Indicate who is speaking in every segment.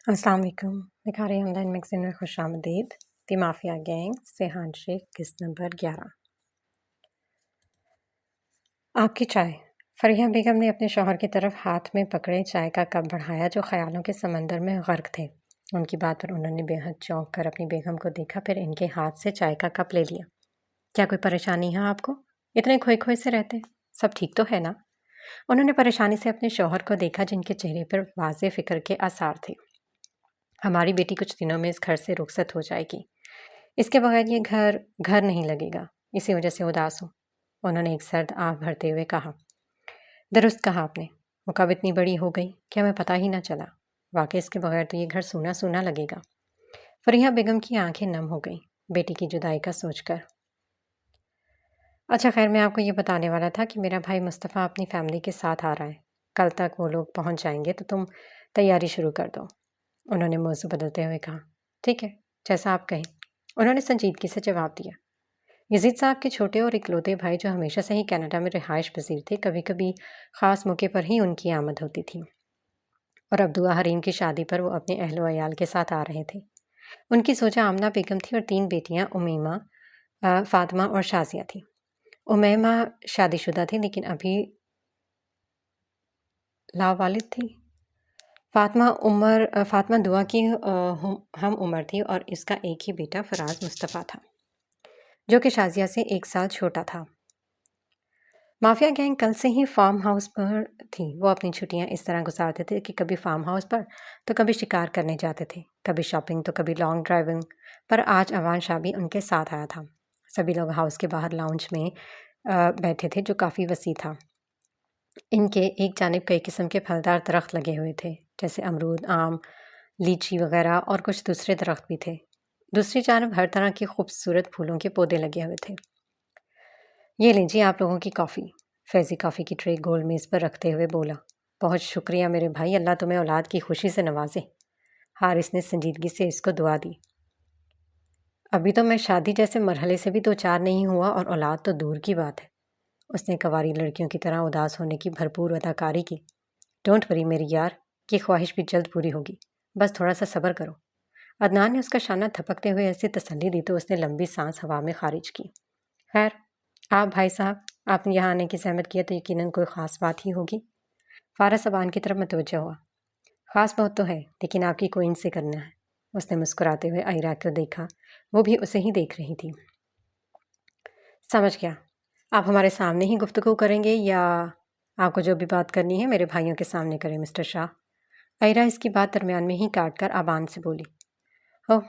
Speaker 1: السلام علیکم۔ نکھاری on line magazine میں خوش آمدید۔ دی مافیا گینگ سے ہینڈ شیک قسط نمبر 11۔ آپ کی چائے۔ فریحہ بیگم نے اپنے شوہر کی طرف ہاتھ میں پکڑے چائے کا کپ بڑھایا جو خیالوں کے سمندر میں غرق تھے۔ ان کی بات پر انہوں نے بے حد چونک کر اپنی بیگم کو دیکھا، پھر ان کے ہاتھ سے چائے کا کپ لے لیا۔ کیا کوئی پریشانی ہے آپ کو؟ اتنے کھوئے کھوئے سے رہتے؟ سب ٹھیک تو ہے نا؟ انہوں نے پریشانی سے اپنے شوہر کو دیکھا جن کے چہرے پر واضح فکر کے آثار تھے۔ ہماری بیٹی کچھ دنوں میں اس گھر سے رخصت ہو جائے گی۔ اس کے بغیر یہ گھر نہیں لگے گا، اسی وجہ سے اداس ہوں۔ انہوں نے ایک سرد آہ بھرتے ہوئے کہا۔ درست کہا آپ نے، وہ کب اتنی بڑی ہو گئی کہ ہمیں پتہ ہی نہ چلا۔ واقعی اس کے بغیر تو یہ گھر سونا سونا لگے گا۔ فریحہ بیگم کی آنکھیں نم ہو گئیں بیٹی کی جدائی کا سوچ کر۔ اچھا خیر، میں آپ کو یہ بتانے والا تھا کہ میرا بھائی مصطفیٰ اپنی فیملی کے ساتھ آ رہا ہے۔ کل تک وہ لوگ پہنچ جائیں گے تو تم تیاری شروع کر دو۔ انہوں نے موضوع بدلتے ہوئے کہا۔ ٹھیک ہے، جیسا آپ کہیں، انہوں نے سنجیدگی سے جواب دیا۔ یزید صاحب کے چھوٹے اور اکلوتے بھائی جو ہمیشہ سے ہی کینیڈا میں رہائش پذیر تھے، کبھی کبھی خاص موقع پر ہی ان کی آمد ہوتی تھی، اور اب دعا حریم کی شادی پر وہ اپنے اہل و عیال کے ساتھ آ رہے تھے۔ ان کی زوجہ آمنہ بیگم تھی اور 3 بیٹیاں امیمہ، فاطمہ اور شازیہ تھیں۔ امیمہ شادی شدہ تھی لیکن ابھی لاوالد تھی۔ فاطمہ دعا کی ہم عمر تھی اور اس کا ایک ہی بیٹا فراز مصطفیٰ تھا جو کہ شازیہ سے 1 سال چھوٹا تھا۔ مافیا گینگ کل سے ہی فارم ہاؤس پر تھی۔ وہ اپنی چھٹیاں اس طرح گزارتے تھے کہ کبھی فارم ہاؤس پر تو کبھی شکار کرنے جاتے تھے، کبھی شاپنگ تو کبھی لانگ ڈرائیونگ پر۔ آج اوان شاہ بھی ان کے ساتھ آیا تھا۔ سبھی لوگ ہاؤس کے باہر لاؤنج میں بیٹھے تھے جو کافی وسیع تھا۔ ان کے ایک جانب کئی قسم کے پھلدار درخت لگے ہوئے تھے جیسے امرود، آم، لیچی وغیرہ، اور کچھ دوسرے درخت بھی تھے۔ دوسری جانب ہر طرح کے خوبصورت پھولوں کے پودے لگے ہوئے تھے۔ یہ لیجیے آپ لوگوں کی کافی۔ فیضی کافی کی ٹرے گول میز پر رکھتے ہوئے بولا۔ بہت شکریہ میرے بھائی، اللہ تمہیں اولاد کی خوشی سے نوازے۔ حارث نے سنجیدگی سے اس کو دعا دی۔ ابھی تو میں شادی جیسے مرحلے سے بھی 2-4 نہیں ہوا اور اولاد تو دور کی بات ہے۔ اس نے کنواری لڑکیوں کی طرح اداس ہونے کی بھرپور اداکاری کی۔ ڈونٹ وری میری یار، یہ خواہش بھی جلد پوری ہوگی، بس تھوڑا سا صبر کرو۔ عدنان نے اس کا شانہ تھپکتے ہوئے ایسی تسلی دی تو اس نے لمبی سانس ہوا میں خارج کی۔ خیر، آپ بھائی صاحب، آپ نے یہاں آنے کی زحمت کیا تو یقیناً کوئی خاص بات ہی ہوگی۔ فارس ابان کی طرف متوجہ ہوا۔ خاص بہت تو ہے لیکن آپ کی کوئی ان سے کرنا ہے۔ اس نے مسکراتے ہوئے آئرہ کو دیکھا، وہ بھی اسے ہی دیکھ رہی تھی۔ سمجھ گیا، آپ ہمارے سامنے ہی گفتگو کریں گے یا آپ کو جو بھی بات کرنی ہے میرے بھائیوں کے سامنے کریں مسٹر شاہ؟ آئرہ اس کی بات درمیان میں ہی کاٹ کر ابان سے بولی۔ اوہ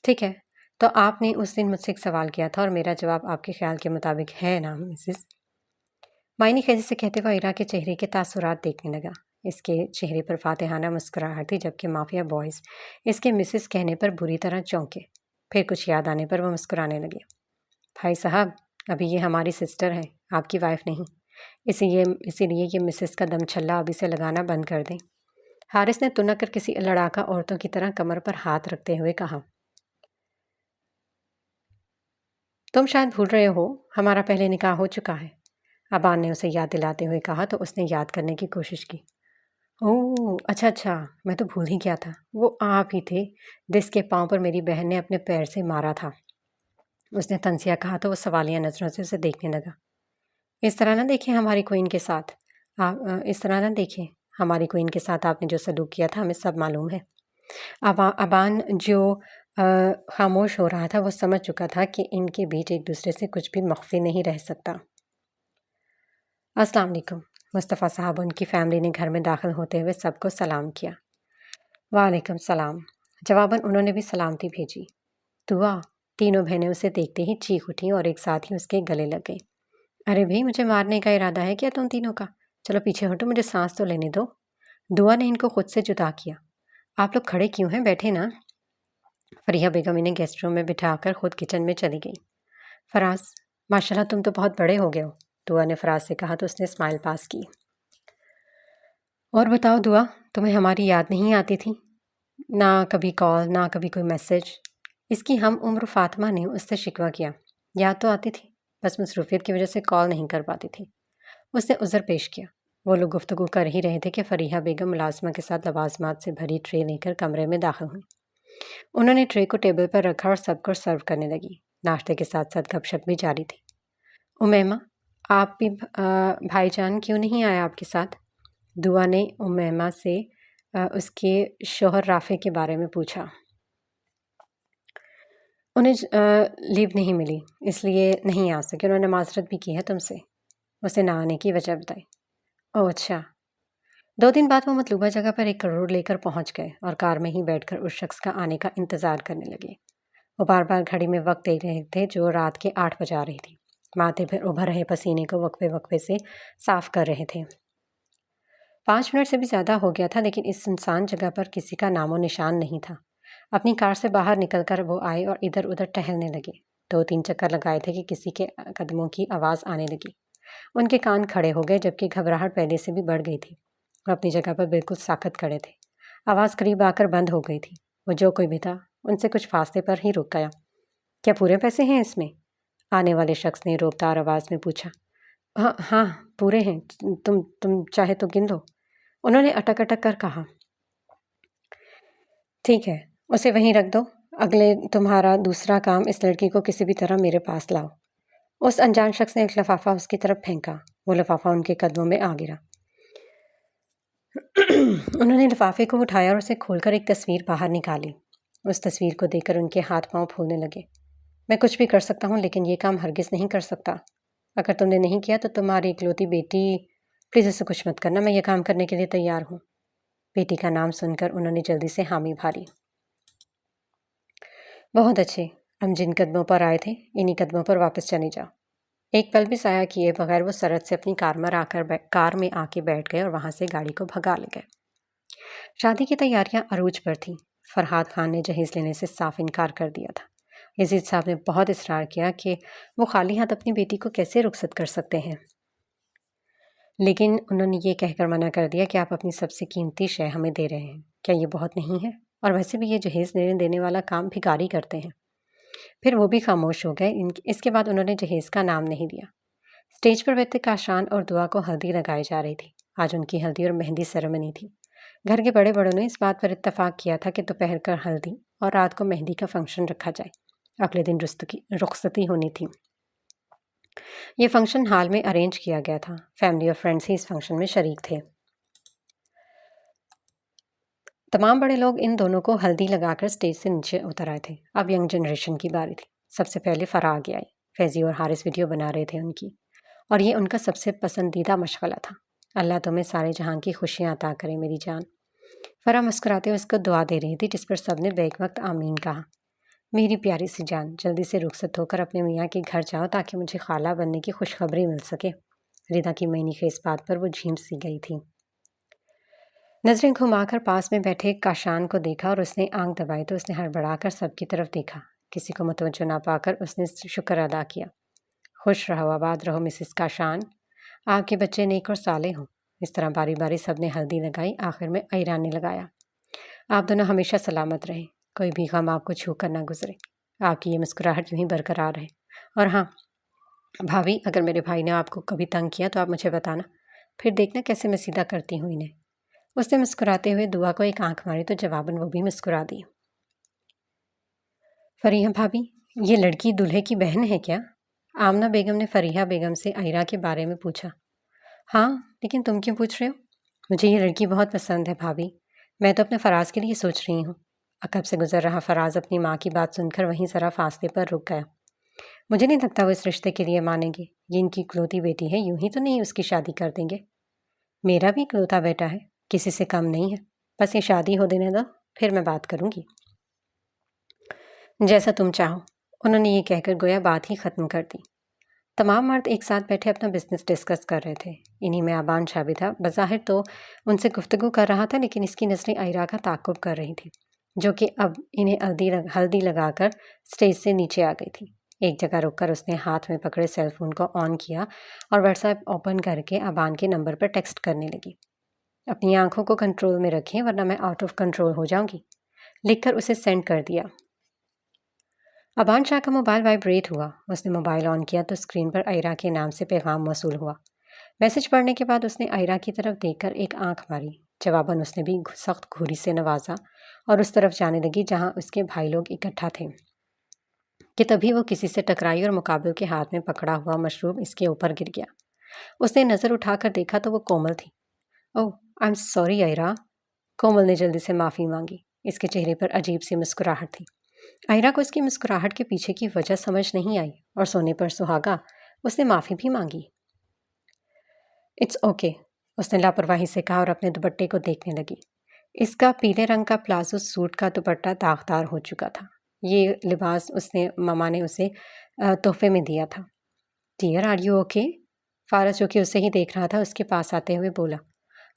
Speaker 1: ٹھیک ہے، تو آپ نے اس دن مجھ سے ایک سوال کیا تھا اور میرا جواب آپ کے خیال کے مطابق ہے نا مسز؟ معنی خیزی سے کہتے ہوئے آئرہ کے چہرے کے تاثرات دیکھنے لگا۔ اس کے چہرے پر فاتحانہ مسکراہٹ تھی جبکہ مافیا بوائز اس کے مسز کہنے پر بری طرح چونکے، پھر کچھ یاد آنے پر وہ مسکرانے لگے۔ بھائی صاحب، ابھی یہ ہماری سسٹر ہے، آپ کی وائف نہیں، اسی لیے یہ مسز کا دم چھلا ابھی سے لگانا بند کر دیں۔ حارث نے تنک کر کسی لڑاکا عورتوں کی طرح کمر پر ہاتھ رکھتے ہوئے کہا۔ تم شاید بھول رہے ہو، ہمارا پہلے نکاح ہو چکا ہے۔ ابان نے اسے یاد دلاتے ہوئے کہا تو اس نے یاد کرنے کی کوشش کی۔ اوہ اچھا، میں تو بھول ہی گیا تھا، وہ آپ ہی تھے جس کے پاؤں پر میری بہن نے اپنے پیر سے مارا تھا۔ اس نے تنزیہ کہا تو وہ سوالیہ نظروں سے اسے دیکھنے لگا۔ اس طرح نہ دیکھیں ہماری کوئن کے ساتھ آپ نے جو سلوک کیا تھا ہمیں سب معلوم ہے۔ ابان جو خاموش ہو رہا تھا وہ سمجھ چکا تھا کہ ان کے بیچ ایک دوسرے سے کچھ بھی مخفی نہیں رہ سکتا۔ السلام علیکم۔ مصطفیٰ صاحب ان کی فیملی نے گھر میں داخل ہوتے ہوئے سب کو سلام کیا۔ وعلیکم السلام، جواباً انہوں نے بھی سلامتی بھیجی۔ دعا، تینوں بہنیں اسے دیکھتے ہی چیخ اٹھیں اور ایک ساتھ ہی اس کے گلے لگ گئیں۔ ارے بھائی، مجھے مارنے کا ارادہ ہے کیا تم تینوں کا؟ چلو پیچھے ہٹو، مجھے سانس تو لینے دو۔ دعا نے ان کو خود سے جدا کیا۔ آپ لوگ کھڑے کیوں ہیں، بیٹھے نا۔ فریحہ بیگم انہیں گیسٹ روم میں بٹھا کر خود کچن میں چلی گئی۔ فراز، ماشاءاللہ تم تو بہت بڑے ہو گئے ہو، دعا نے فراز سے کہا تو اس نے اسمائل پاس کی۔ اور بتاؤ دعا، تمہیں ہماری یاد نہیں آتی تھی؟ نہ کبھی کال، نہ کبھی کوئی میسج۔ اس کی ہم عمر فاطمہ نے اس سے شکوہ کیا۔ یاد تو آتی تھی، بس مصروفیت کی وجہ سے کال نہیں کر پاتی تھی۔ اس نے عذر پیش کیا۔ وہ لوگ گفتگو کر ہی رہے تھے کہ فریحہ بیگم ملازمہ کے ساتھ لوازمات سے بھری ٹرے لے کر کمرے میں داخل ہوئیں۔ انہوں نے ٹرے کو ٹیبل پر رکھا اور سب کو سرو کرنے لگی۔ ناشتے کے ساتھ ساتھ گپ شپ بھی جاری تھی۔ امیمہ، آپ بھی بھائی جان کیوں نہیں آیا آپ کے ساتھ؟ دعا نے امیمہ سے اس کے شوہر رافع کے بارے میں پوچھا۔ انہیں لیو نہیں ملی، اس لیے نہیں آ سکے۔ انہوں نے معذرت بھی کی ہے تم سے، اسے نہ آنے کی وجہ بتائی۔ اوہ اچھا۔ 2 دن بعد وہ مطلوبہ جگہ پر 1 کروڑ لے کر پہنچ گئے اور کار میں ہی بیٹھ کر اس شخص کا آنے کا انتظار کرنے لگے۔ وہ بار بار گھڑی میں وقت دیکھ رہے تھے جو رات کے 8 بجا رہی تھی۔ ماتھے پھر ابھر رہے پسینے کو وقفے وقفے سے صاف کر رہے تھے۔ 5 منٹ سے بھی زیادہ ہو گیا تھا، لیکن اس سنسان جگہ پر کسی کا نام و نشان نہیں تھا۔ اپنی کار سے باہر نکل کر وہ آئے اور ادھر ادھر ٹہلنے لگے۔ 2-3 چکر لگائے تھے کہ کسی کے قدموں کی آواز آنے لگی۔ ان کے کان کھڑے ہو گئے، جبکہ گھبراہٹ پہلے سے بھی بڑھ گئی تھی۔ وہ اپنی جگہ پر بالکل ساکت کھڑے تھے۔ آواز قریب آ کر بند ہو گئی تھی۔ وہ جو کوئی بھی تھا ان سے کچھ فاصلے پر ہی رک گیا۔ کیا پورے پیسے ہیں اس میں؟ آنے والے شخص نے روبدار آواز میں پوچھا۔ ہاں پورے ہیں، تم چاہے تو گن لو، انہوں نے اٹک اٹک کر کہا۔ ٹھیک ہے، اسے وہیں رکھ دو۔ اگلے تمہارا دوسرا کام اس لڑکی کو کسی بھی طرح میرے پاس لاؤ۔ اس انجان شخص نے ایک لفافہ اس کی طرف پھینکا۔ وہ لفافہ ان کے قدموں میں آ گرا۔ انہوں نے لفافے کو اٹھایا اور اسے کھول کر ایک تصویر باہر نکالی۔ اس تصویر کو دیکھ کر ان کے ہاتھ پاؤں پھولنے لگے۔ میں کچھ بھی کر سکتا ہوں، لیکن یہ کام ہرگز نہیں کر سکتا۔ اگر تم نے نہیں کیا تو تمہاری اکلوتی بیٹی، پلیز اسے کچھ مت کرنا، میں یہ کام کرنے کے لیے تیار ہوں۔ بیٹی کا نام سن کر انہوں نے جلدی سے حامی بھاری۔ بہت اچھے، ہم جن قدموں پر آئے تھے انہی قدموں پر واپس چلے جاؤ۔ ایک پل بھی ضائع کیے بغیر وہ سرعت سے اپنی کار میں آ کے بیٹھ گئے اور وہاں سے گاڑی کو بھگا لے گئے۔ شادی کی تیاریاں عروج پر تھیں۔ فرحاد خان نے جہیز لینے سے صاف انکار کر دیا تھا۔ یزید صاحب نے بہت اصرار کیا کہ وہ خالی ہاتھ اپنی بیٹی کو کیسے رخصت کر سکتے ہیں، لیکن انہوں نے یہ کہہ کر منع کر دیا کہ آپ اپنی سب سے قیمتی شے ہمیں دے رہے ہیں، کیا یہ بہت نہیں ہے؟ اور ویسے بھی یہ جہیز دینے والا کام بھکاری کرتے ہیں۔ پھر وہ بھی خاموش ہو گئے۔ اس کے بعد انہوں نے جہیز کا نام نہیں دیا۔ اسٹیج پر بیٹھے کاشان اور دعا کو ہلدی لگائی جا رہی تھی۔ آج ان کی ہلدی اور مہندی سیریمنی تھی۔ گھر کے بڑے بڑوں نے اس بات پر اتفاق کیا تھا کہ دوپہر کا ہلدی اور رات کو مہندی کا فنکشن رکھا جائے۔ اگلے دن رخصتی ہونی تھی۔ یہ فنکشن ہال میں ارینج کیا گیا تھا۔ فیملی اور فرینڈز ہی اس فنکشن میں شریک تھے۔ تمام بڑے لوگ ان دونوں کو ہلدی لگا کر اسٹیج سے نیچے اتر آئے تھے۔ اب ینگ جنریشن کی باری تھی۔ سب سے پہلے فرح آگے آئی۔ فیضی اور حارث ویڈیو بنا رہے تھے ان کی، اور یہ ان کا سب سے پسندیدہ مشغلہ تھا۔ اللہ تمہیں سارے جہاں کی خوشیاں عطا کرے میری جان۔ فرح مسکراتے ہوئے اس کو دعا دے رہی تھی، جس پر سب نے بیک وقت آمین کہا۔ میری پیاری سی جان، جلدی سے رخصت ہو کر اپنے میاں کے گھر جاؤ تاکہ مجھے خالہ بننے کی خوشخبری مل سکے۔ ردا کی معنی خیز بات پر وہ جھیم سی گئی تھی۔ نظریں گھما کر پاس میں بیٹھے کاشان کو دیکھا اور اس نے آنکھ دبائی تو اس نے ہڑبڑا کر سب کی طرف دیکھا۔ کسی کو متوجہ نہ پا کر اس نے شکر ادا کیا۔ خوش رہو آباد رہو مسز کاشان، آپ کے بچے نیک اور صالح ہوں۔ اس طرح باری باری سب نے ہلدی لگائی۔ آخر میں ایران نے لگایا۔ آپ دونوں ہمیشہ سلامت رہیں، کوئی بھی غم آپ کو چھو کر نہ گزرے، آپ کی یہ مسکراہٹ یوں ہی برقرار رہے۔ اور ہاں بھابھی، اگر میرے بھائی نے آپ کو کبھی تنگ کیا تو آپ مجھے بتانا، پھر دیکھنا کیسے میں سیدھا کرتی ہوں انہیں۔ اس نے مسکراتے ہوئے دعا کو ایک آنکھ ماری تو جواباً وہ بھی مسکرا دی۔ فریحہ بھابھی، یہ لڑکی دولہے کی بہن ہے کیا؟ آمنہ بیگم نے فریحہ بیگم سے ایرا کے بارے میں پوچھا۔ ہاں، لیکن تم کیوں پوچھ رہے ہو؟ مجھے یہ لڑکی بہت پسند ہے بھابھی، میں تو اپنے فراز کے لیے سوچ رہی ہوں۔ عقب سے گزر رہا فراز اپنی ماں کی بات سن کر وہیں ذرا فاصلے پر رک گیا۔ مجھے نہیں لگتا وہ اس رشتے کے لیے مانیں گے، یہ ان کی اکلوتی بیٹی ہے، یوں ہی تو نہیں اس کی شادی کر دیں گے۔ میرا بھی اکلوتا بیٹا ہے، کسی سے کم نہیں ہے، بس یہ شادی ہو دینے دو، پھر میں بات کروں گی۔ جیسا تم چاہو، انہوں نے یہ کہہ کر گویا بات ہی ختم کر دی۔ تمام مرد ایک ساتھ بیٹھے اپنا بزنس ڈسکس کر رہے تھے۔ انہی میں ابان شاہ بھی تھا۔ بظاہر تو ان سے گفتگو کر رہا تھا، لیکن اس کی نظریں ایرا کا تعاقب کر رہی تھیں، جو کہ اب انہیں ہلدی لگا کر اسٹیج سے نیچے آ گئی تھی۔ ایک جگہ رک کر اس نے ہاتھ میں پکڑے سیل فون کو آن کیا اور واٹس ایپ اوپن کر کے ابان کے نمبر پر ٹیکسٹ کرنے لگی۔ اپنی آنکھوں کو کنٹرول میں رکھیں ورنہ میں آؤٹ آف کنٹرول ہو جاؤں گی، لکھ کر اسے سینڈ کر دیا۔ ابان شاہ کا موبائل وائبریٹ ہوا۔ اس نے موبائل آن کیا تو اسکرین پر ایرا کے نام سے پیغام موصول ہوا۔ میسج پڑھنے کے بعد اس نے آئرا کی طرف دیکھ کر ایک آنکھ ماری۔ جواباً اس نے بھی سخت گھوری سے نوازا اور اس طرف جانے لگی جہاں اس کے بھائی لوگ اکٹھا تھے کہ تبھی وہ کسی سے ٹکرائی اور مقابل کے ہاتھ میں پکڑا ہوا مشروب اس کے اوپر گر گیا۔ اس نے نظر اٹھا کر دیکھا تو وہ کومل تھی۔ اوہ آئی ایم سوری آئرا، کومل نے جلدی سے معافی مانگی۔ اس کے چہرے پر عجیب سی مسکراہٹ تھی۔ آئرا کو اس کی مسکراہٹ کے پیچھے کی وجہ سمجھ نہیں آئی اور سونے پر سہاگا اس نے معافی بھی مانگی۔ اٹس اوکے، اس نے لاپرواہی سے کہا اور اپنے دوپٹے کو دیکھنے لگی۔ اس کا پیلے رنگ کا پلازو سوٹ کا دوپٹہ داغدار ہو چکا تھا۔ یہ لباس ماما نے اسے تحفے میں دیا تھا۔ Dear are you okay? فارس جو کہ اسے ہی دیکھ رہا تھا اس کے پاس آتے ہوئے بولا۔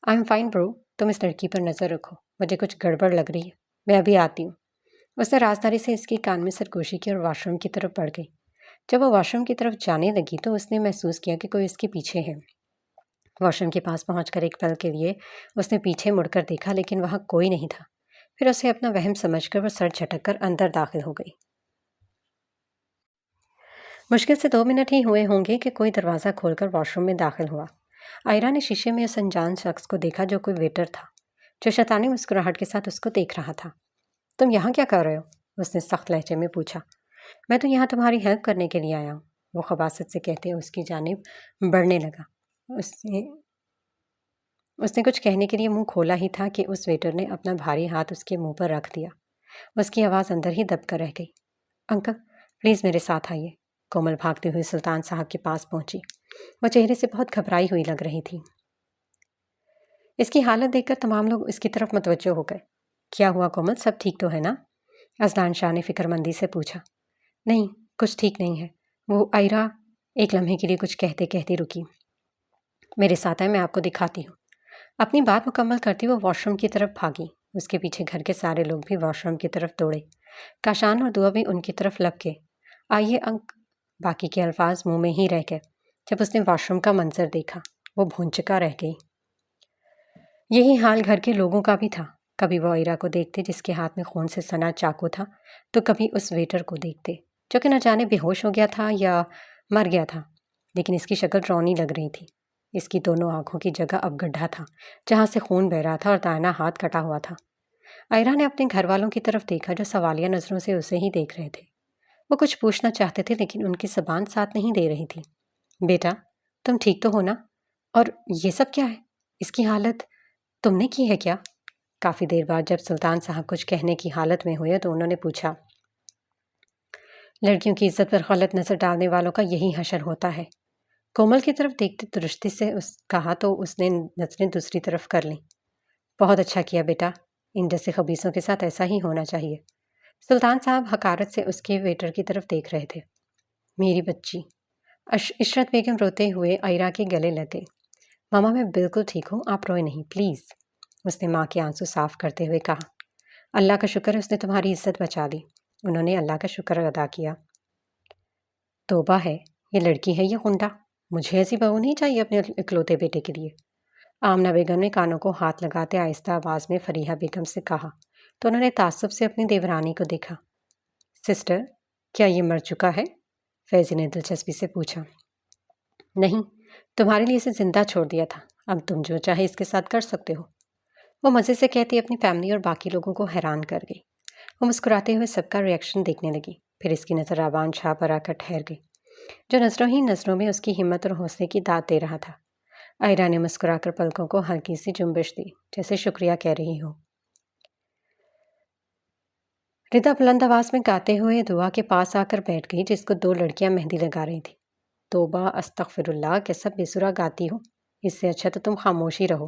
Speaker 1: آئی ایم فائن برو، تم اس لڑکی پر نظر رکھو، مجھے کچھ گڑبڑ لگ رہی ہے، میں ابھی آتی ہوں۔ اس نے رازداری سے اس کے کان میں سرگوشی کی اور واش روم کی طرف بڑھ گئی۔ جب وہ واش روم کی طرف جانے لگی تو اس نے محسوس کیا کہ کوئی اس کے پیچھے ہے۔ واش روم کے پاس پہنچ کر ایک پل کے لیے اس نے پیچھے مڑ کر دیکھا لیکن وہاں کوئی نہیں تھا۔ پھر اسے اپنا وہم سمجھ کر وہ سر جھٹک کر اندر داخل ہو گئی۔ مشکل سے 2 منٹ ہی ہوئے ہوں گے کہ کوئی دروازہ کھول کر واش روم میں داخل ہوا۔ آئرا نے شیشے میں اس انجان شخص کو دیکھا جو کوئی ویٹر تھا، جو شیطانی مسکراہٹ کے ساتھ اس کو دیکھ رہا تھا۔ تم یہاں کیا کر رہے ہو؟ اس نے سخت لہجے میں پوچھا۔ میں تو یہاں تمہاری ہیلپ کرنے کے لیے آیا ہوں، وہ خباثت سے کہتے اس کی جانب بڑھنے لگا۔ اس نے کچھ کہنے کے لیے منہ کھولا ہی تھا کہ اس ویٹر نے اپنا بھاری ہاتھ اس کے منہ پر رکھ دیا۔ اس کی آواز اندر ہی دب کر رہ گئی۔ انکل پلیز میرے ساتھ آئیے۔ کومل بھاگتے ہوئے سلطان صاحب کے پاس پہنچی۔ وہ چہرے سے بہت گھبرائی ہوئی لگ رہی تھی۔ اس کی حالت دیکھ کر تمام لوگ اس کی طرف متوجہ ہو گئے۔ کیا ہوا کومل، سب ٹھیک تو ہے نا؟ اذلان شاہ نے فکر مندی سے پوچھا۔ نہیں، کچھ ٹھیک نہیں ہے، وہ آئرا ایک لمحے کے لیے کچھ کہتے کہتے رکی۔ میرے ساتھ آئے، میں آپ کو دکھاتی ہوں۔ اپنی بات مکمل کرتی وہ واش روم کی طرف بھاگی۔ اس کے پیچھے گھر کے سارے لوگ بھی واش روم کی طرف دوڑے۔ کاشان اور دعا بھی ان کی طرف لپ کے۔ آئیے باقی کے الفاظ منہ میں ہی رہ گئے۔ جب اس نے واش روم کا منظر دیکھا وہ بھونچکا رہ گئی۔ یہی حال گھر کے لوگوں کا بھی تھا۔ کبھی وہ آئرا کو دیکھتے جس کے ہاتھ میں خون سے سنا چاقو تھا، تو کبھی اس ویٹر کو دیکھتے جو کہ نہ جانے بے ہوش ہو گیا تھا یا مر گیا تھا، لیکن اس کی شکل ڈراؤنی لگ رہی تھی۔ اس کی دونوں آنکھوں کی جگہ اب گڈھا تھا جہاں سے خون بہہ رہا تھا اور دائنا ہاتھ کٹا ہوا تھا۔ آئرا نے اپنے گھر والوں کی طرف دیکھا جو سوالیہ نظروں سے اسے ہی دیکھ رہے تھے۔ وہ کچھ پوچھنا چاہتے تھے لیکن ان کی زبان ساتھ نہیں دے رہی تھی۔ بیٹا تم ٹھیک تو ہو نا؟ اور یہ سب کیا ہے؟ اس کی حالت تم نے کی ہے کیا؟ کافی دیر بعد جب سلطان صاحب کچھ کہنے کی حالت میں ہوئے تو انہوں نے پوچھا۔ لڑکیوں کی عزت پر غلط نظر ڈالنے والوں کا یہی حشر ہوتا ہے۔ کومل کی طرف دیکھتے درستی سے کہا تو اس نے نظریں دوسری طرف کر لیں۔ بہت اچھا کیا بیٹا، ان جیسے خبیثوں کے ساتھ ایسا ہی ہونا چاہیے۔ سلطان صاحب حقارت سے اس کے ویٹر کی طرف دیکھ رہے تھے۔ میری بچی، عشرت بیگم روتے ہوئے آئرا کے گلے لگ گئی۔ ماما میں بالکل ٹھیک ہوں، آپ روئے نہیں پلیز، اس نے ماں کے آنسو صاف کرتے ہوئے کہا۔ اللہ کا شکر ہے اس نے تمہاری عزت بچا لی۔ انہوں نے اللہ کا شکر ادا کیا۔ توبہ ہے، یہ لڑکی ہے یہ غنڈہ، مجھے ایسی بہو نہیں چاہیے اپنے اکلوتے بیٹے کے لیے۔ آمنہ بیگم نے کانوں کو ہاتھ لگاتے آہستہ آواز میں فریحہ بیگم سے کہا تو انہوں نے تعصب سے اپنی دیورانی کو دیکھا۔ سسٹر، کیا یہ مر چکا ہے؟ فیضی نے دلچسپی سے پوچھا۔ نہیں، تمہارے لیے اسے زندہ چھوڑ دیا تھا، اب تم جو چاہے اس کے ساتھ کر سکتے ہو، وہ مزے سے کہتی اپنی فیملی اور باقی لوگوں کو حیران کر گئی۔ وہ مسکراتے ہوئے سب کا ریئیکشن دیکھنے لگی، پھر اس کی نظر آبان شاہ پر آ کر ٹھہر گئی، جو نظروں ہی نظروں میں اس کی ہمت اور حوصلے کی داد دے رہا تھا۔ آئرا نے مسکرا کر پلکوں کو ہلکی سی جنبش دی جیسے شکریہ کہہ رہی ہو۔ ردا بلند آواز میں گاتے ہوئے دعا کے پاس آ کر بیٹھ گئی جس کو 2 لڑکیاں مہندی لگا رہی تھیں۔ توبہ استغفر اللہ، کیسا بے سرا گاتی ہو، اس سے اچھا تو تم خاموش ہی رہو۔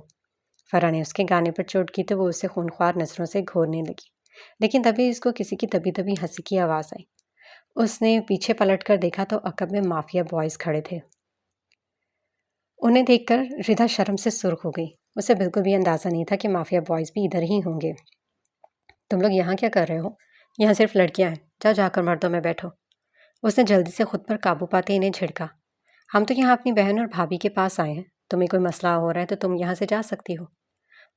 Speaker 1: فرح نے اس کے گانے پر چوٹ کی تو وہ اسے خونخوار نظروں سے گھورنے لگی، لیکن تبھی اس کو کسی کی دبی دبی ہنسی کی آواز آئی۔ اس نے پیچھے پلٹ کر دیکھا تو عقب میں مافیا بوائز کھڑے تھے۔ انہیں دیکھ کر ردا شرم سے سرخ ہو گئی۔ اسے بالکل بھی اندازہ نہیں تھا کہ مافیا بوائز بھی ادھر ہی ہوں گے۔ تم لوگ یہاں کیا کر رہے ہو؟ یہاں صرف لڑکیاں ہیں، جا کر مردوں میں بیٹھو۔ اس نے جلدی سے خود پر قابو پاتے انہیں جھڑکا۔ ہم تو یہاں اپنی بہن اور بھابھی کے پاس آئے ہیں، تمہیں کوئی مسئلہ ہو رہا ہے تو تم یہاں سے جا سکتی ہو۔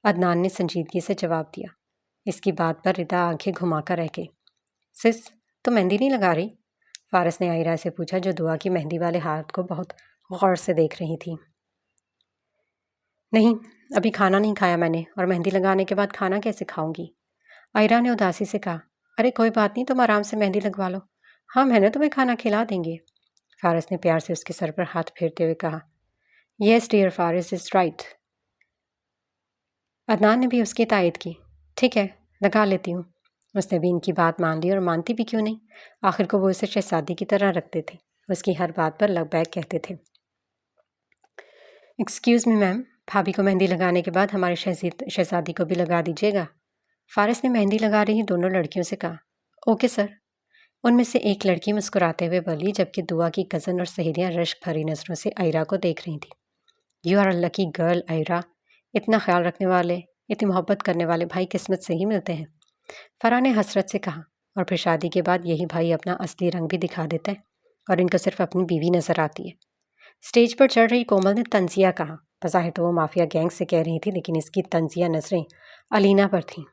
Speaker 1: عدنان نے سنجیدگی سے جواب دیا۔ اس کی بات پر ردا آنکھیں گھما کر رہ گئی۔ سس، تم مہندی نہیں لگا رہی؟ فارس نے آئرا سے پوچھا جو دعا کی مہندی والے ہاتھ کو بہت غور سے دیکھ رہی تھی۔ نہیں، ابھی کھانا نہیں کھایا میں نے، اور مہندی لگانے کے بعد کھانا کیسے کھاؤں گی؟ آئرہ نے اداسی سے کہا۔ ارے کوئی بات نہیں، تم آرام سے مہندی لگوا لو، ہم ہے نا تمہیں کھانا کھلا دیں گے۔ فارس نے پیار سے اس کے سر پر ہاتھ پھیرتے ہوئے کہا۔ یس ڈیئر فارس از رائٹ۔ عدنان نے بھی اس کی تائید کی۔ ٹھیک ہے، لگا لیتی ہوں۔ اس نے بھی ان کی بات مان لی، اور مانتی بھی کیوں نہیں، آخر کو وہ اسے شہزادی کی طرح رکھتے تھے، اس کی ہر بات پر لبیک کہتے تھے۔ ایکسکیوز می میم، بھابھی کو مہندی لگانے کے بعد ہمارے شہزادی کو بھی لگا دیجیے گا۔ فارس نے مہندی لگا رہی دونوں لڑکیوں سے کہا۔ Okay sir. ان میں سے ایک لڑکی مسکراتے ہوئے بولی، جبکہ دعا کی کزن اور سہیلیاں رشک بھری نظروں سے آئرہ کو دیکھ رہی تھیں۔ You are a lucky girl Aira, اتنا خیال رکھنے والے، اتنی محبت کرنے والے بھائی قسمت سے ہی ملتے ہیں، فرح نے حسرت سے کہا۔ اور پھر شادی کے بعد یہی بھائی اپنا اصلی رنگ بھی دکھا دیتا ہے، اور ان کو صرف اپنی بیوی نظر آتی ہے۔ اسٹیج پر چڑھ رہی کومل نے طنزیہ کہا۔ بظاہر تو وہ مافیا گینگ سے کہہ رہی تھی، لیکن اس کی طنزیہ نظریں علینا پر تھیں۔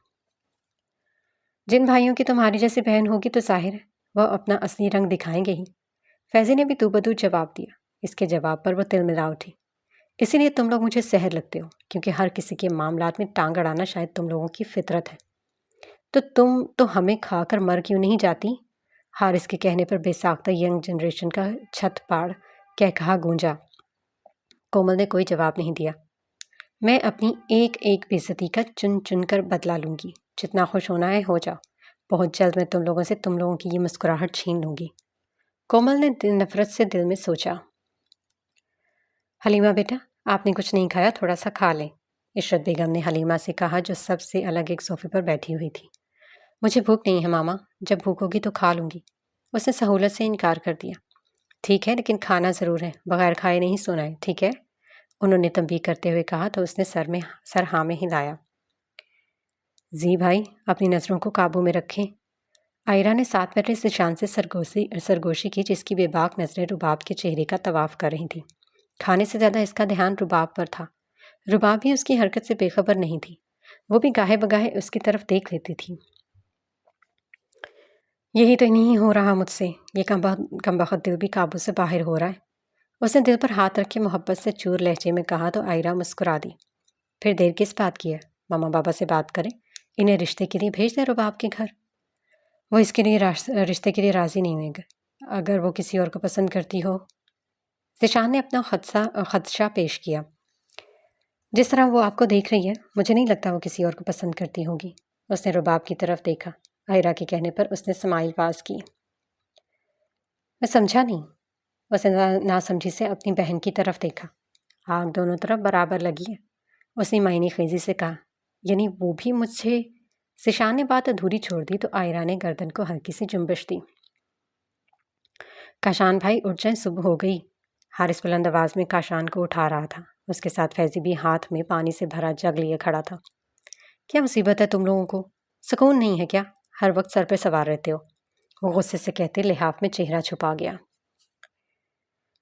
Speaker 1: جن بھائیوں کی تمہاری جیسی بہن ہوگی تو ظاہر ہے وہ اپنا اصلی رنگ دکھائیں گے ہی۔ فیضی نے بھی دو بدو جواب دیا۔ اس کے جواب پر وہ تل ملا اٹھی۔ اسی لیے تم لوگ مجھے سحر لگتے ہو، کیونکہ ہر کسی کے معاملات میں ٹانگ اڑانا شاید تم لوگوں کی فطرت ہے۔ تو تم تو ہمیں کھا کر مر کیوں نہیں جاتی؟ حارث کے کہنے پر بے ساختہ ینگ جنریشن کا چھت پاڑ کہا گونجا۔ کومل نے کوئی جواب نہیں دیا۔ میں اپنی ایک ایک بے عزتی کا چن چن کر بدلا لوں گی، جتنا خوش ہونا ہے ہو جاؤ، بہت جلد میں تم لوگوں سے تم لوگوں کی یہ مسکراہٹ چھین لوں گی۔ کومل نے نفرت سے دل میں سوچا۔ حلیمہ بیٹا، آپ نے کچھ نہیں کھایا، تھوڑا سا کھا لیں، عشرت بیگم نے حلیمہ سے کہا، جو سب سے الگ ایک صوفے پر بیٹھی ہوئی تھی۔ مجھے بھوک نہیں ہے ماما، جب بھوک ہوگی تو کھا لوں گی، اس نے سہولت سے انکار کر دیا۔ ٹھیک ہے، لیکن کھانا ضرور ہے، بغیر کھائے نہیں سونا ہے، ٹھیک ہے؟ انہوں نے تنبیہ کرتے ہوئے کہا تو اس نے سر ہاں میں ہلایا۔ زی بھائی، اپنی نظروں کو قابو میں رکھیں۔ آئرہ نے 7 منٹ اس نشان سے سرگوشی کی، جس کی بے باک نظریں رباب کے چہرے کا طواف کر رہی تھیں۔ کھانے سے زیادہ اس کا دھیان رباب پر تھا۔ رباب بھی اس کی حرکت سے بے خبر نہیں تھی، وہ بھی گاہے بگاہے اس کی طرف دیکھ لیتی تھی۔ یہی تو نہیں ہو رہا مجھ سے، یہ کم بخت دل بھی قابو سے باہر ہو رہا ہے۔ اس نے دل پر ہاتھ رکھ کے محبت سے چور لہجے میں کہا تو آئرہ مسکرا دی۔ پھر دیر کس بات کی ہے؟ ماما بابا سے بات کریں، انہیں رشتے کے لیے بھیج دیں رباب کے گھر۔ وہ اس کے لیے رشتے کے لیے راضی نہیں ہوئے گا، اگر وہ کسی اور کو پسند کرتی ہو۔ ذیشان نے اپنا خدشہ پیش کیا۔ جس طرح وہ آپ کو دیکھ رہی ہے، مجھے نہیں لگتا وہ کسی اور کو پسند کرتی ہوگی۔ اس نے رباب کی طرف دیکھا۔ آئرہ کے کہنے پر اس نے سمائل پاس کی۔ میں سمجھا نہیں۔ اس نے ناسمجھی سے اپنی بہن کی طرف دیکھا۔ آگ دونوں طرف برابر لگی ہے، اس نے معنی خیزی سے کہا۔ یعنی وہ بھی مجھ سے؟ ذیشان نے بات ادھوری چھوڑ دی تو آئرہ نے گردن کو ہلکی سی جنبش دی۔ کاشان بھائی اٹھ جائیں، صبح ہو گئی۔ حارث بلند آواز میں کاشان کو اٹھا رہا تھا، اس کے ساتھ فیضی بھی ہاتھ میں پانی سے بھرا جگ لیے کھڑا تھا۔ کیا مصیبت ہے تم لوگوں کو؟ سکون نہیں ہے کیا؟ ہر وقت سر پہ سوار رہتے ہو، وہ غصے سے کہتے لحاف میں چہرہ چھپا گیا۔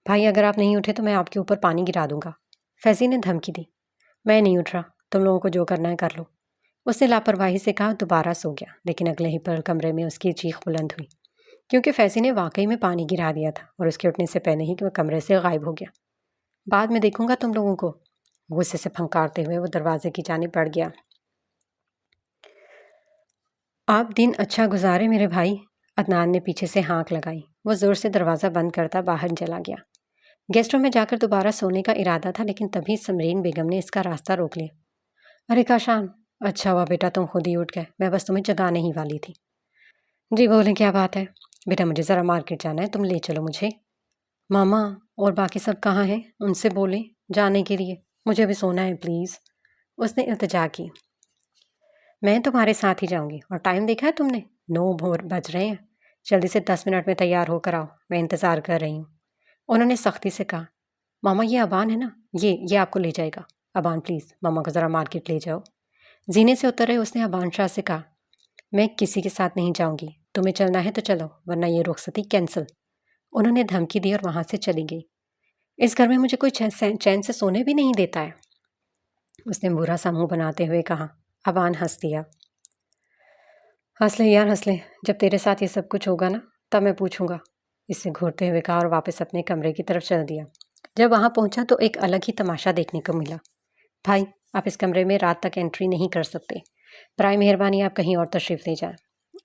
Speaker 1: بھائی اگر آپ نہیں اٹھے تو میں آپ کے اوپر پانی گرا دوں گا، فیضی نے دھمکی دی۔ میں نہیں اٹھ رہا، تم لوگوں کو جو کرنا ہے کر لو، اس نے لاپرواہی سے کہا۔ دوبارہ سو گیا، لیکن اگلے ہی پل کمرے میں اس کی چیخ بلند ہوئی، کیونکہ فیضی نے واقعی میں پانی گرا دیا تھا، اور اس کے اٹھنے سے پہلے ہی کہ وہ کمرے سے غائب ہو گیا۔ بعد میں دیکھوں گا تم لوگوں کو، غصے سے پھنکارتے ہوئے وہ دروازے کی جانب بڑھ گیا۔ آپ دن اچھا گزارے میرے بھائی، عدنان نے پیچھے سے ہانک لگائی۔ وہ زور سے دروازہ بند کرتا باہر چلا گیا۔ گیسٹ روم میں جا کر دوبارہ سونے کا ارادہ تھا، لیکن تبھی سمرین بیگم نے اس کا راستہ روک لیا۔ ارے کاشان، اچھا ہوا بیٹا تم خود ہی اٹھ گئے، میں بس تمہیں جگانے ہی والی تھی۔ جی بولیں، کیا بات ہے؟ بیٹا مجھے ذرا مارکیٹ جانا ہے، تم لے چلو مجھے۔ ماما اور باقی سب کہاں ہیں؟ ان سے بولیں جانے کے لیے، مجھے بھی سونا ہے پلیز، اس نے التجا کی۔ میں تمہارے ساتھ ہی جاؤں گی، اور ٹائم دیکھا ہے تم نے؟ 9 بج رہے ہیں، جلدی سے 10 منٹ میں تیار ہو کر آؤ، میں انتظار کر رہی ہوں، انہوں نے سختی سے کہا۔ ماما یہ ابان ہے نا، یہ آپ کو لے جائے گا، ابان پلیز ماما کو ذرا مارکیٹ لے جاؤ۔ زینے سے اتر رہے اس نے ابان شاہ سے کہا۔ میں کسی کے ساتھ نہیں جاؤں گی، تمہیں چلنا ہے تو چلو، ورنہ یہ رخصتی کینسل، انہوں نے دھمکی دی اور وہاں سے چلی گئی۔ اس گھر میں مجھے کوئی چین سے سونے بھی نہیں دیتا ہے، اس نے برا سا منہ بناتے ہوئے کہا۔ ابان ہنس دیا۔ ہنس لے یار ہنس لے، جب تیرے ساتھ یہ سب کچھ ہوگا نا تب میں پوچھوں گا، اس سے گھورتے ہوئے کہا اور واپس اپنے کمرے کی طرف چل دیا۔ جب وہاں پہنچا تو ایک الگ ہی تماشا دیکھنے کو ملا۔ بھائی آپ اس کمرے میں رات تک انٹری نہیں کر سکتے، برائے مہربانی آپ کہیں اور تشریف لے جائیں۔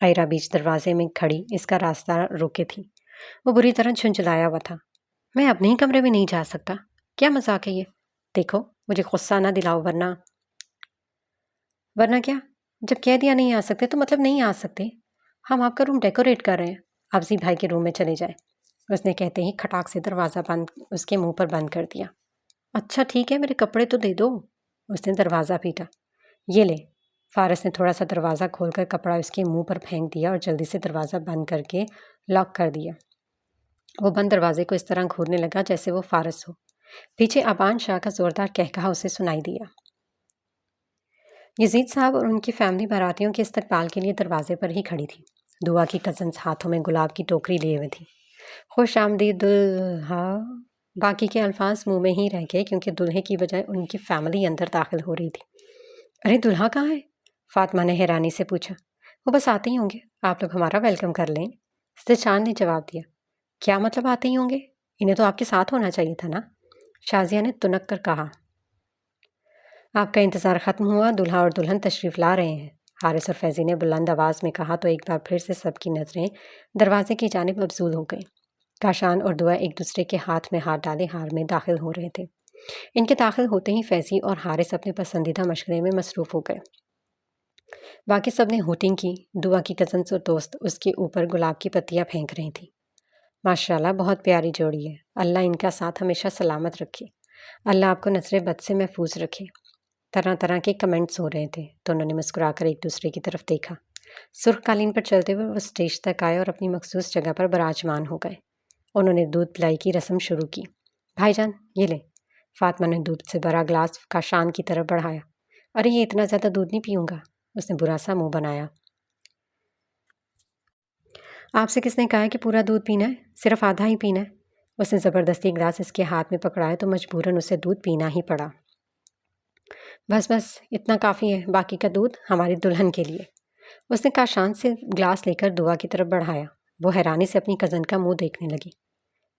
Speaker 1: آئرہ بیچ دروازے میں کھڑی اس کا راستہ روکے تھی۔ وہ بری طرح جھنجھلایا ہوا تھا۔ میں اپنے ہی کمرے میں نہیں جا سکتا؟ کیا مذاق ہے یہ؟ دیکھو مجھے غصہ نہ دلاؤ ورنہ کیا؟ جب کہہ دیا نہیں آ سکتے تو مطلب نہیں آ سکتے۔ ہم آپ کا روم ڈیکوریٹ کر رہے ہیں، آپ زی بھائی کے روم میں چلے جائیں۔ اس نے کہتے ہی کھٹاک سے دروازہ اس کے منہ پر بند کر دیا۔ اچھا ٹھیک ہے، میرے کپڑے تو دے دو۔ اس نے دروازہ پیٹا۔ یہ لے۔ فارس نے تھوڑا سا دروازہ کھول کر کپڑا اس کے منہ پر پھینک دیا اور جلدی سے دروازہ بند کر کے لاک کر دیا۔ وہ بند دروازے کو اس طرح گھورنے لگا جیسے وہ فارس ہو۔ پیچھے ابان شاہ کا زوردار کہکہا اسے سنائی دیا۔ یزید صاحب اور ان کی فیملی باراتیوں کے استقبال کے لیے دروازے پر ہی کھڑی تھی۔ دعا کی کزنس ہاتھوں میں گلاب کی ٹوکری لیے ہوئے تھی۔ خوش آمدید دلہا۔ باقی کے الفاظ منہ میں ہی رہ گئے کیونکہ دلہے کی بجائے ان کی فیملی اندر داخل ہو رہی تھی۔ ارے دلہا کہاں ہے؟ فاطمہ نے حیرانی سے پوچھا۔ وہ بس آتے ہی ہوں گے، آپ لوگ ہمارا ویلکم کر لیں۔ استحسان نے جواب دیا۔ کیا مطلب آتے ہی ہوں گے؟ انہیں تو آپ کے ساتھ ہونا چاہیے تھا نا؟ شازیہ نے تنک کر کہا۔ آپ کا انتظار ختم ہوا، دلہا اور دلہن تشریف لا رہے ہیں، حارث اور فیضی نے بلند آواز میں کہا تو ایک بار پھر سے سب کی نظریں دروازے کی جانب مبذول ہو گئیں۔ کاشان اور دعا ایک دوسرے کے ہاتھ میں ہاتھ ڈالے ہار میں داخل ہو رہے تھے۔ ان کے داخل ہوتے ہی فیضی اور حارث اپنے پسندیدہ مشغلے میں مصروف ہو گئے۔ باقی سب نے ہوٹنگ کی۔ دعا کی کزنس اور دوست اس کے اوپر گلاب کی پتیاں پھینک رہی تھیں۔ ماشاءاللہ بہت پیاری جوڑی ہے، اللہ ان کا ساتھ ہمیشہ سلامت رکھے، اللہ آپ کو نظر بد سے محفوظ رکھے۔ طرح طرح کے کمنٹس ہو رہے تھے تو انہوں نے مسکرا کر ایک دوسرے کی طرف دیکھا۔ سرخ قالین پر چلتے ہوئے وہ اسٹیج تک آئے اور اپنی مخصوص جگہ پر براجمان ہو گئے۔ انہوں نے دودھ پلائی کی رسم شروع کی۔ بھائی جان یہ لیں۔ فاطمہ نے دودھ سے بھرا گلاس کاشان کی طرف بڑھایا۔ ارے یہ اتنا زیادہ دودھ نہیں پیوں گا، اس نے برا سا منہ بنایا۔ آپ سے کس نے کہا ہے کہ پورا دودھ پینا ہے؟ صرف آدھا ہی پینا ہے۔ اس نے زبردستی گلاس اس کے ہاتھ میں پکڑایا تو مجبوراً اسے دودھ پینا ہی پڑا۔ بس بس اتنا کافی ہے، باقی کا دودھ ہماری دلہن کے لیے۔ اس نے کاشان سے گلاس لے کر دعا کی طرف بڑھایا۔ وہ حیرانی سے اپنی کزن کا منہ دیکھنے لگی۔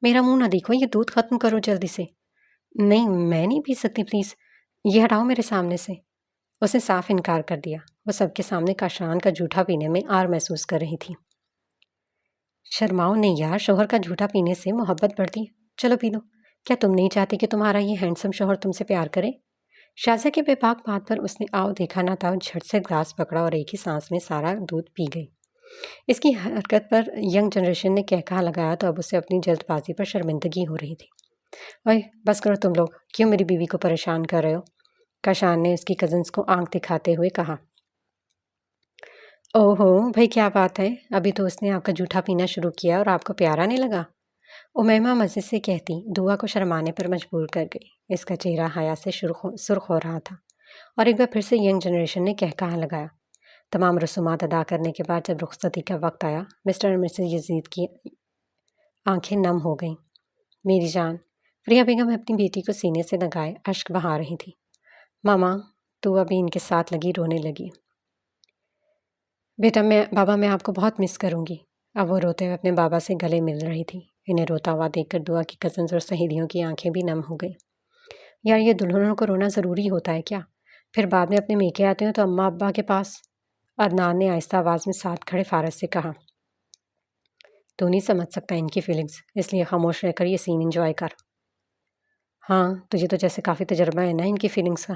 Speaker 1: میرا منہ نہ دیکھو، یہ دودھ ختم کرو جلدی سے۔ نہیں میں نہیں پی سکتی، پلیز یہ ہٹاؤ میرے سامنے سے۔ اس نے صاف انکار کر دیا۔ وہ سب کے سامنے کاشان کا جھوٹا پینے میں آر محسوس کر رہی تھی۔ شرماؤ نہیں یار، شوہر کا جھوٹا پینے سے محبت بڑھتی ہے۔ چلو پی لو۔ کیا تم نہیں چاہتی کہ تمہارا یہ ہینڈسم شوہر تم سے پیار کرے؟ شازیہ کے بے باک بات پر اس نے آؤ دیکھا نہ تھا، جھٹ سے گلاس پکڑا اور ایک ہی سانس میں سارا دودھ پی گئی۔ اس کی حرکت پر ینگ جنریشن نے کہا لگایا تو اب اسے اپنی جلد بازی پر شرمندگی ہو رہی تھی۔ اوئے بس کرو تم لوگ، کیوں میری بیوی کو پریشان کر رہے ہو؟ کاشان نے اس کی کزنس کو آنکھ دکھاتے ہوئے کہا۔ او ہو بھائی کیا بات ہے، ابھی تو اس نے آپ کا جھوٹا پینا شروع کیا اور آپ کو پیارا نہیں لگا؟ امیمہ مزے سے کہتی دعا کو شرمانے پر مجبور کر گئی۔ اس کا چہرہ حیا سے سرخ ہو رہا تھا اور ایک بار پھر سے ینگ جنریشن نے کہا لگایا۔ تمام رسومات ادا کرنے کے بعد جب رخصتی کا وقت آیا، مسٹر اور مسز یزید کی آنکھیں نم ہو گئیں۔ میری جان، فریہ بیگم اپنی بیٹی کو سینے سے لگائے اشک بہا رہی تھی۔ ماما، تو ابھی ان کے ساتھ لگی رونے لگی۔ بیٹا بابا میں آپ کو بہت مس کروں گی۔ اب وہ روتے ہوئے اپنے بابا سے گلے مل رہی تھی۔ انہیں روتا ہوا دیکھ کر دعا کی کزنز اور سہیلیوں کی آنکھیں بھی نم ہو گئیں۔ یار یہ دلہنوں کو رونا ضروری ہوتا ہے کیا؟ پھر بعد میں اپنے میکے آتے ہوں تو اماں ابا کے پاس۔ عدنان نے آہستہ آواز میں ساتھ کھڑے فارس سے کہا۔ تو نہیں سمجھ سکتا ان کی فیلنگز، اس لیے خاموش رہ کر یہ سین انجوائے کر۔ ہاں تجھے تو جیسے کافی تجربہ ہے نا ان کی فیلنگز کا،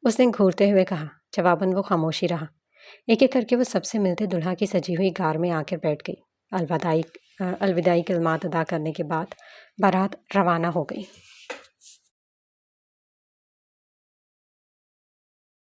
Speaker 1: اس نے گھورتے ہوئے کہا۔ جواباً وہ خاموشی رہا۔ ایک ایک کر کے وہ سب سے ملتے دلہا کی سجی ہوئی گار میں آ کر بیٹھ گئی۔ الوداعی کلمات ادا کرنے کے بعد بارات روانہ ہو گئی۔